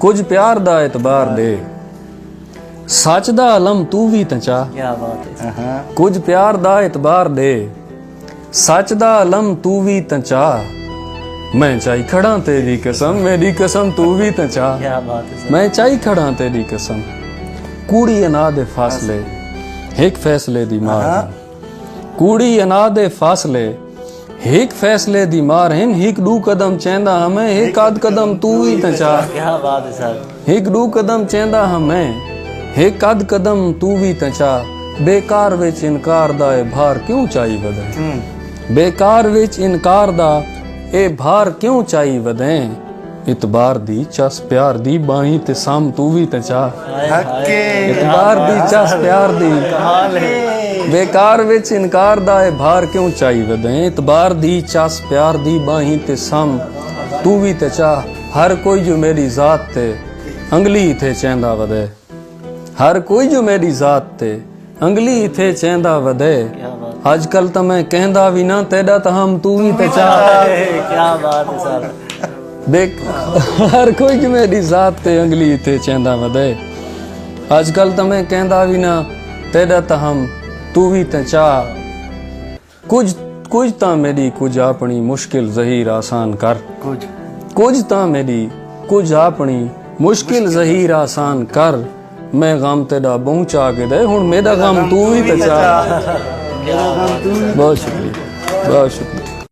कुछ प्यार दा एतबार दे, सच दा अलम तू भी तां चा। क्या बात है। कुछ प्यार दा एतबार दे, सच दा अलम तू भी तां चा। मैं चाही खड़ा तेरी कसम, मेरी कसम तू भी तां चा। क्या बात है सर। मैं चाही खड़ा तेरी कसम, कूड़ी अना दे फासले एक फैसले दी मार। कूड़ी अना दे फासले एक फैसले दी मार हैं। हिक दू कदम चेंदा हमें, एक आध कदम तू ही तां चा। क्या बात है सर। एक दू कदम चेंदा हमें, एक आध कदम तू भी तां चा। बेकार विच इनकार दा ए भार क्यों चाही वधे, बेकार विच इनकार दा ए भार क्यों चाही वधे। इतबार दी चस प्यार दी बाही ते साम तू भी तां चा। इतबार दी चस प्यार दी, बेकार विच इनकार दा ए भार क्यों चाही वधे। इतबार दी चस प्यार दी बाही ते साम तू भी तां चा। हर कोई जो मेरी जात ते अंगली इथे चेंदा वधे, हर कोई जो मेरी जात ते अंगली इथे चेंदा वधे। अजकल तो मैं कहंदा भी ना तेरा तो हम तू ही ते चा। क्या बात है सर। हर कोई जो मेरी जात ते अंगली इथे चेंदा वधे। अजकल तो मैं कहंदा भी ना तेरा तो हम तू ही ते चा। कुछ तां मेरी कुछ अपनी मुश्किल ज़हीर आसान कर। कुछ तां मेरी कुछ अपनी मुश्किल ज़हीर आसान कर। मैं गम तेरा पहुंचा के दे, हुण मेरा गम तू ही ते चा। बहुत शुक्रिया, बहुत शुक्रिया।